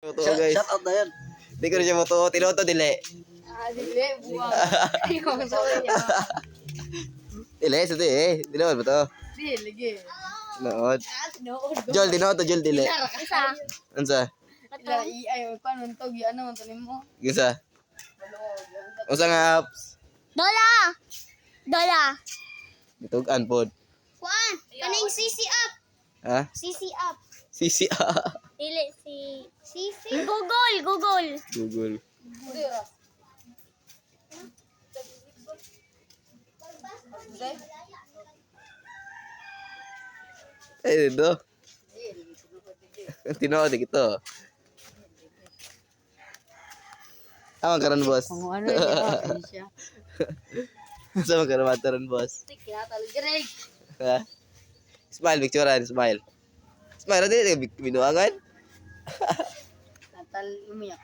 Totoo guys. Shout out na yan. Hindi ko rin siya moto. Tinoto dili. Dili, buwang. Ikaw, sorry. Dili, sa di. Dinood ba to? Dili, lagi. Tinood. Nood. Jol, dinood to Jol dili. Isa. Unsa? Ila, ay, paano ito? Ano, tanim mo? Gisa. Unsa nga apps? Dola. Gitugan pod. Kuan, kaning CC up. Ha? CC up. Sisi Dili si CC. Google. Google. Eh, dito. Tinood dito. Tama ka ron, boss. Kung ano yun, siya. Sama ka ron, mataran, boss. Kinatalo, Greg. Ha? Smile, picturean, smile. Smile, hindi, binuangan. Natal, umiyak.